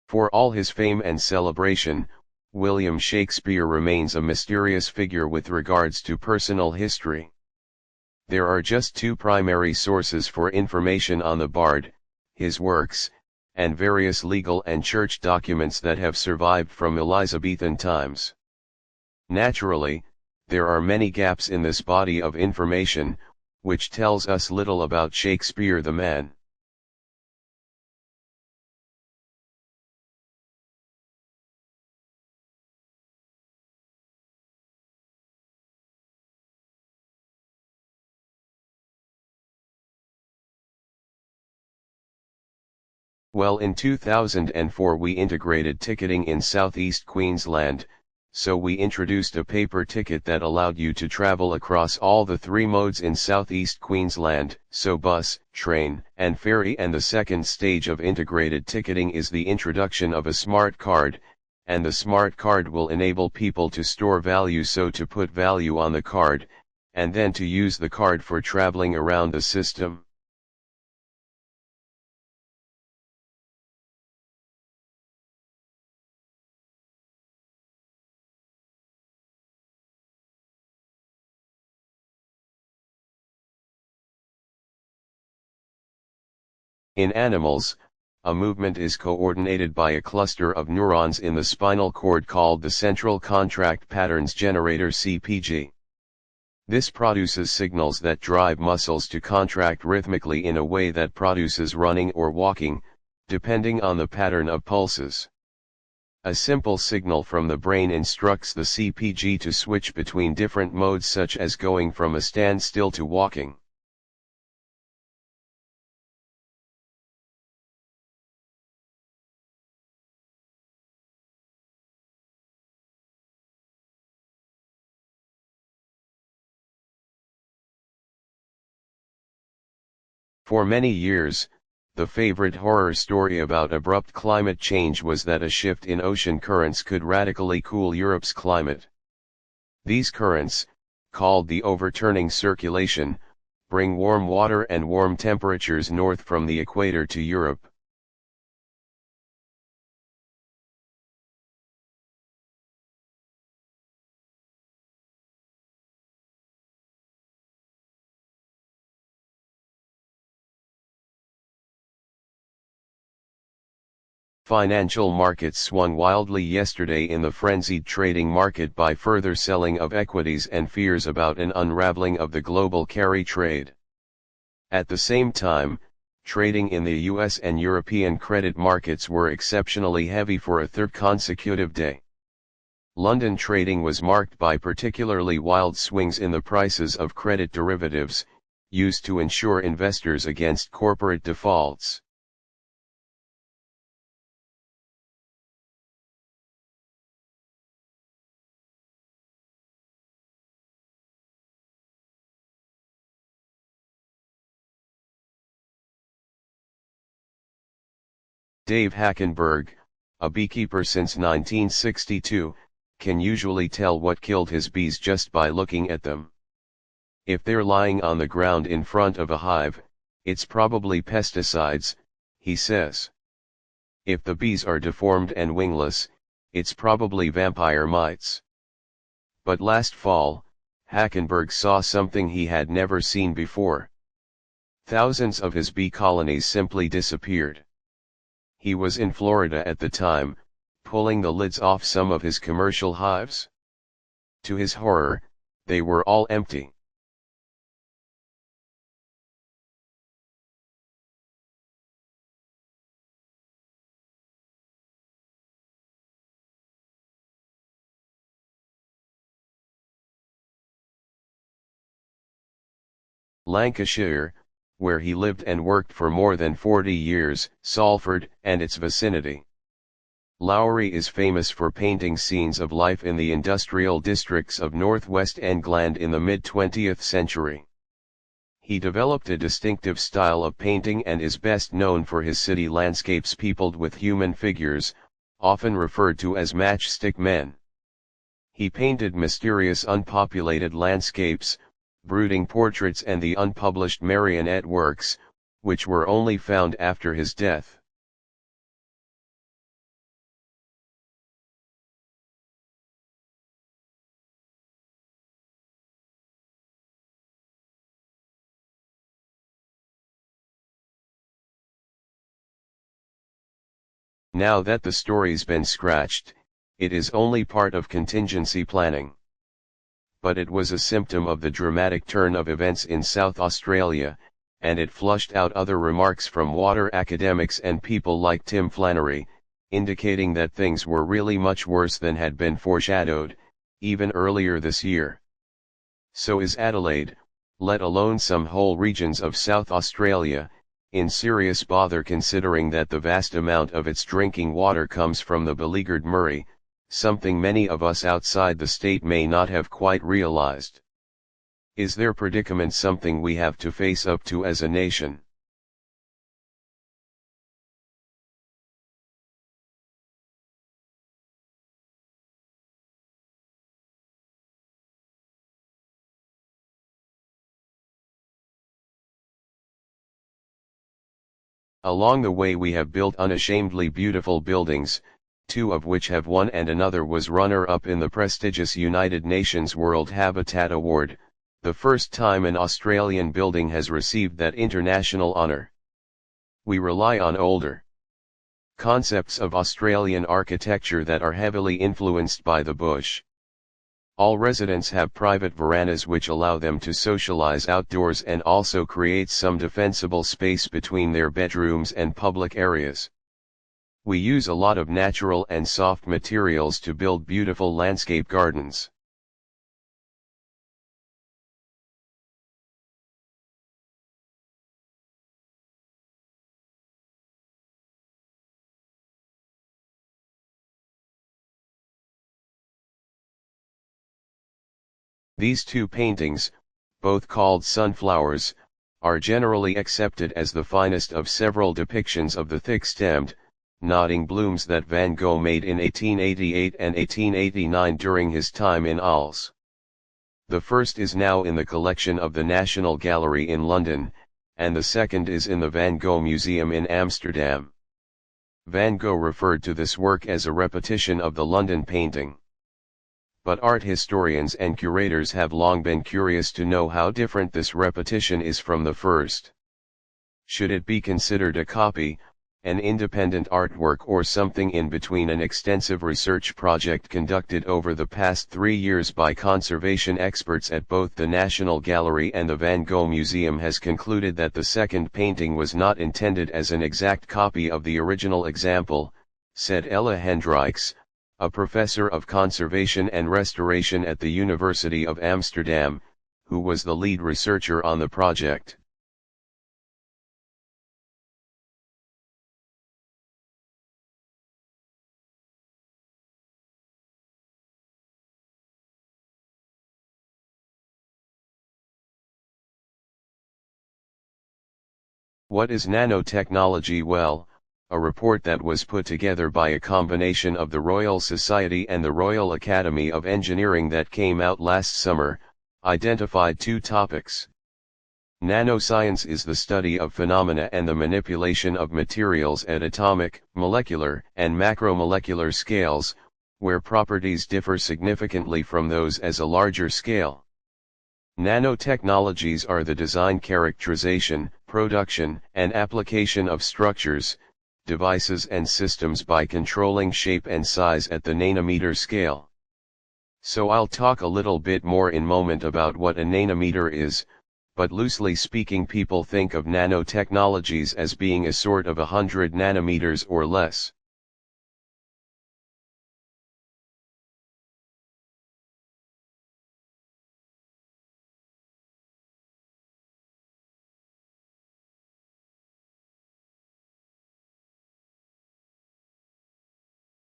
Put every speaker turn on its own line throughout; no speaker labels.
For all his fame and celebration, William Shakespeare remains a mysterious figure with regards to personal history. There are just two primary sources for information on the bard, his works, and various legal and church documents that have survived from Elizabethan times. Naturally, there are many gaps in this body of information, which tells us little about Shakespeare the man. Well, in 2004 we integrated ticketing in Southeast Queensland, so we introduced a paper ticket that allowed you to travel across all the three modes in Southeast Queensland, so bus, train, and ferry. And the second stage of integrated ticketing is the introduction of a smart card, and the smart card will enable people to store value, so to put value on the card, and then to use the card for traveling around the system. In animals, a movement is coordinated by a cluster of neurons in the spinal cord called the central contract patterns generator (CPG). This produces signals that drive muscles to contract rhythmically in a way that produces running or walking, depending on the pattern of pulses. A simple signal from the brain instructs the CPG to switch between different modes, such as going from a standstill to walking. For many years, the favorite horror story about abrupt climate change was that a shift in ocean currents could radically cool Europe's climate. These currents, called the overturning circulation, bring warm water and warm temperatures north from the equator to Europe. Financial markets swung wildly yesterday in the frenzied trading market by further selling of equities and fears about an unraveling of the global carry trade. At the same time, trading in the US and European credit markets were exceptionally heavy for a third consecutive day. London trading was marked by particularly wild swings in the prices of credit derivatives, used to insure investors against corporate defaults. Dave Hackenberg, a beekeeper since 1962, can usually tell what killed his bees just by looking at them. If they're lying on the ground in front of a hive, it's probably pesticides, he says. If the bees are deformed and wingless, it's probably vampire mites. But last fall, Hackenberg saw something he had never seen before. Thousands of his bee colonies simply disappeared. He was in Florida at the time, pulling the lids off some of his commercial hives. To his horror, they were all empty. Lancashire, where he lived and worked for more than 40 years, Salford and its vicinity. Lowry is famous for painting scenes of life in the industrial districts of northwest England in the mid-20th century. He developed a distinctive style of painting and is best known for his city landscapes peopled with human figures, often referred to as matchstick men. He painted mysterious unpopulated landscapes, brooding portraits and the unpublished marionette works, which were only found after his death. Now that the story's been scratched, it is only part of contingency planning. But it was a symptom of the dramatic turn of events in South Australia, and it flushed out other remarks from water academics and people like Tim Flannery, indicating that things were really much worse than had been foreshadowed, even earlier this year. So is Adelaide, let alone some whole regions of South Australia, in serious bother considering that the vast amount of its drinking water comes from the beleaguered Murray, something many of us outside the state may not have quite realized. Is their predicament something we have to face up to as a nation? Along the way we have built unashamedly beautiful buildings, two of which have won and another was runner-up in the prestigious United Nations World Habitat Award, the first time an Australian building has received that international honour. We rely on older concepts of Australian architecture that are heavily influenced by the bush. All residents have private verandas which allow them to socialize outdoors and also create some defensible space between their bedrooms and public areas. We use a lot of natural and soft materials to build beautiful landscape gardens. These two paintings, both called sunflowers, are generally accepted as the finest of several depictions of the thick-stemmed, nodding blooms that Van Gogh made in 1888 and 1889 during his time in Arles. The first is now in the collection of the National Gallery in London, and the second is in the Van Gogh Museum in Amsterdam. Van Gogh referred to this work as a repetition of the London painting. But art historians and curators have long been curious to know how different this repetition is from the first. Should it be considered a copy, an independent artwork, or something in between? An extensive research project conducted over the past 3 years by conservation experts at both the National Gallery and the Van Gogh Museum has concluded that the second painting was not intended as an exact copy of the original example, said Ella Hendricks, a professor of conservation and restoration at the University of Amsterdam, who was the lead researcher on the project. What is nanotechnology? Well, a report that was put together by a combination of the Royal Society and the Royal Academy of Engineering that came out last summer, identified 2 topics. Nanoscience is the study of phenomena and the manipulation of materials at atomic, molecular, and macromolecular scales, where properties differ significantly from those as a larger scale. Nanotechnologies are the design, characterization, production, and application of structures, devices and systems by controlling shape and size at the nanometer scale. So I'll talk a little bit more in a moment about what a nanometer is, but loosely speaking people think of nanotechnologies as being a sort of 100 nanometers or less.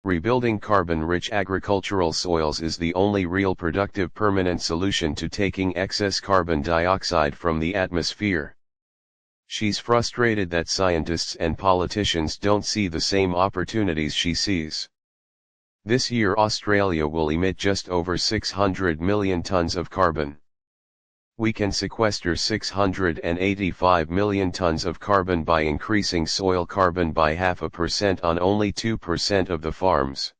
Rebuilding carbon-rich agricultural soils is the only real productive permanent solution to taking excess carbon dioxide from the atmosphere. She's frustrated that scientists and politicians don't see the same opportunities she sees. This year Australia will emit just over 600 million tons of carbon. We can sequester 685 million tons of carbon by increasing soil carbon by 0.5% on only 2% of the farms.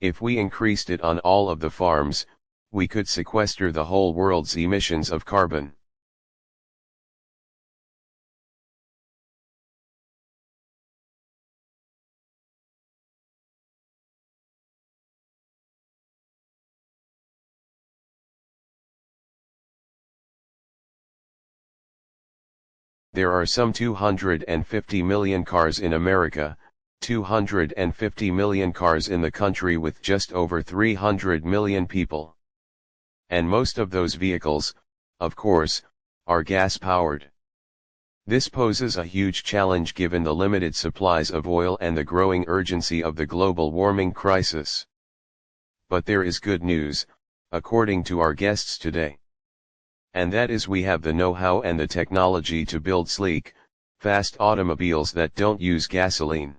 If we increased it on all of the farms, we could sequester the whole world's emissions of carbon. There are some 250 million cars in America, 250 million cars in the country with just over 300 million people. And most of those vehicles, of course, are gas-powered. This poses a huge challenge given the limited supplies of oil and the growing urgency of the global warming crisis. But there is good news, according to our guests today. And that is we have the know-how and the technology to build sleek, fast automobiles that don't use gasoline.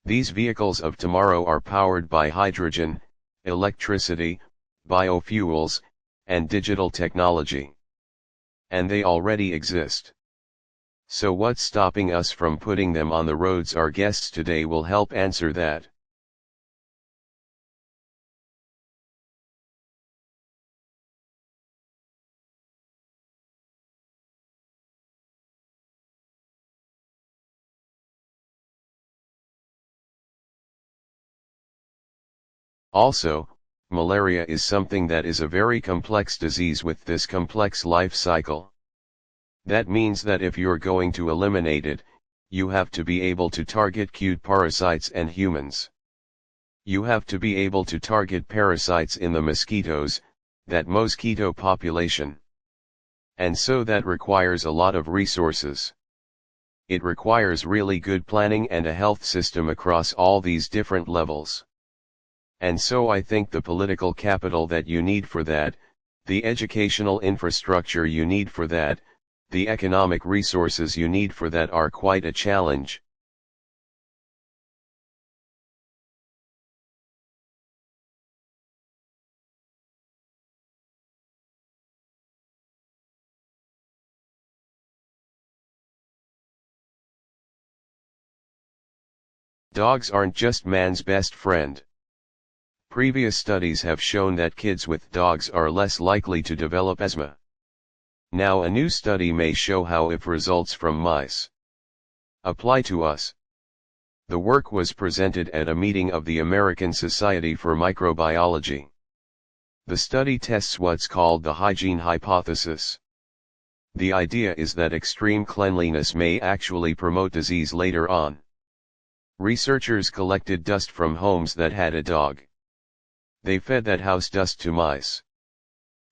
These vehicles of tomorrow are powered by hydrogen, electricity, biofuels, and digital technology. And they already exist. So what's stopping us from putting them on the roads? Our guests today will help answer that. Also, malaria is something that is a very complex disease with this complex life cycle. That means that if you're going to eliminate it, you have to be able to target cute parasites and humans. You have to be able to target parasites in the mosquitoes, that mosquito population. And so that requires a lot of resources. It requires really good planning and a health system across all these different levels. And so I think the political capital that you need for that, the educational infrastructure you need for that, the economic resources you need for that are quite a challenge. Dogs aren't just man's best friend. Previous studies have shown that kids with dogs are less likely to develop asthma. Now a new study may show how if results from mice apply to us. The work was presented at a meeting of the American Society for Microbiology. The study tests what's called the hygiene hypothesis. The idea is that extreme cleanliness may actually promote disease later on. Researchers collected dust from homes that had a dog. They fed that house dust to mice.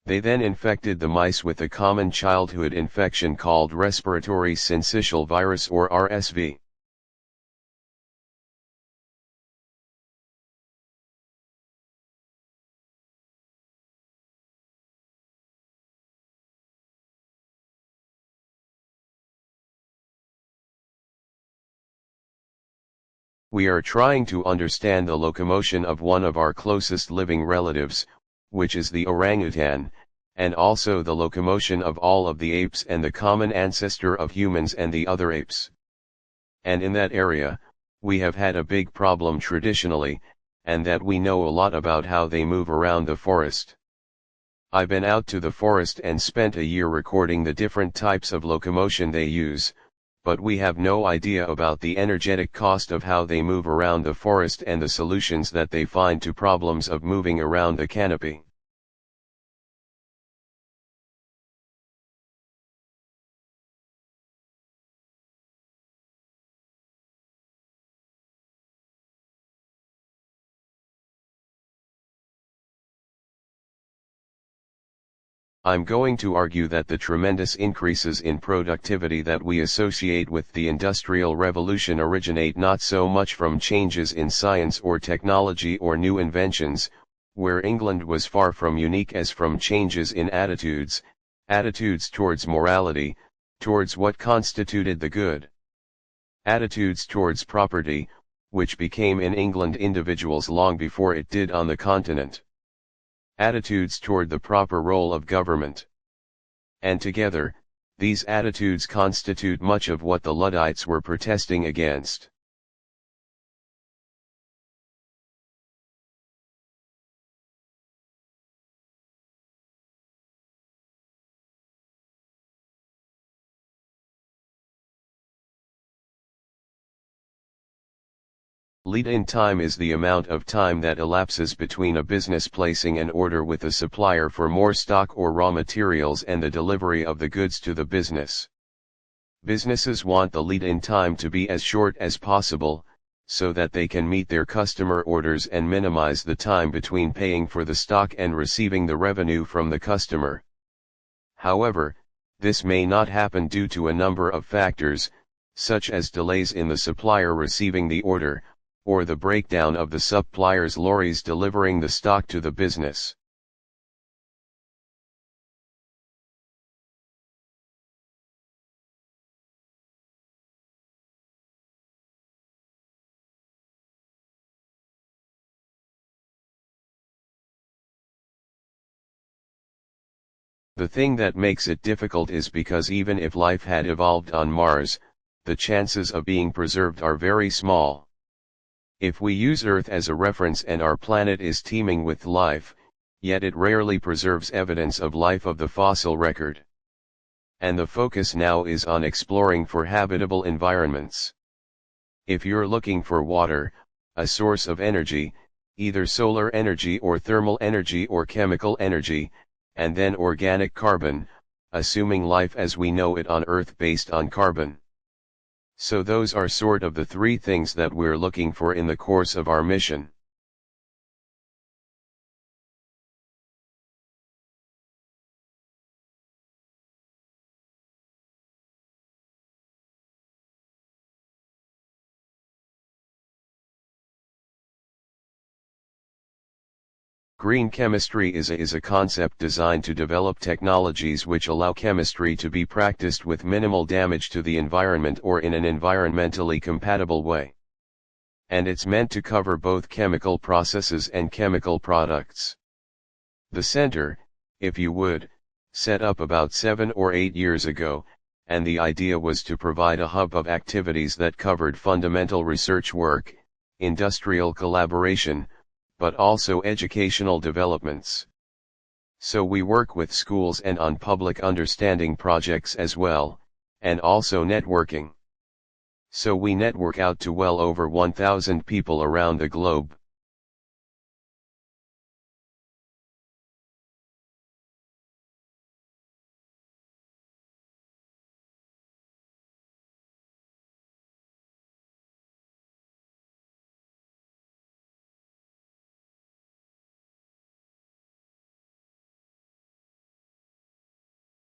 They then infected the mice with a common childhood infection called respiratory syncytial virus or RSV. We are trying to understand the locomotion of one of our closest living relatives, which is the orangutan, and also the locomotion of all of the apes and the common ancestor of humans and the other apes. And in that area, we have had a big problem traditionally, and that we know a lot about how they move around the forest. I've been out to the forest and spent a year recording the different types of locomotion they use, but we have no idea about the energetic cost of how they move around the forest and the solutions that they find to problems of moving around the canopy. I'm going to argue that the tremendous increases in productivity that we associate with the Industrial Revolution originate not so much from changes in science or technology or new inventions, where England was far from unique, as from changes in attitudes towards morality, towards what constituted the good. Attitudes towards property, which became in England individuals long before it did on the continent. Attitudes toward the proper role of government. And together, these attitudes constitute much of what the Luddites were protesting against. Lead-in time is the amount of time that elapses between a business placing an order with a supplier for more stock or raw materials and the delivery of the goods to the business. Businesses want the lead-in time to be as short as possible, so that they can meet their customer orders and minimize the time between paying for the stock and receiving the revenue from the customer. However, this may not happen due to a number of factors, such as delays in the supplier receiving the order, or the breakdown of the supplier's lorries delivering the stock to the business. The thing that makes it difficult is because even if life had evolved on Mars, the chances of being preserved are very small. If we use Earth as a reference and our planet is teeming with life, yet it rarely preserves evidence of life of the fossil record. And the focus now is on exploring for habitable environments. If you're looking for water, a source of energy, either solar energy or thermal energy or chemical energy, and then organic carbon, assuming life as we know it on Earth based on carbon. So those are sort of the three things that we're looking for in the course of our mission. Green chemistry is a concept designed to develop technologies which allow chemistry to be practiced with minimal damage to the environment or in an environmentally compatible way. And it's meant to cover both chemical processes and chemical products. The center, if you would, set up about 7 or 8 years ago, and the idea was to provide a hub of activities that covered fundamental research work, industrial collaboration, but also educational developments. So we work with schools and on public understanding projects as well, and also networking. So we network out to well over 1,000 people around the globe.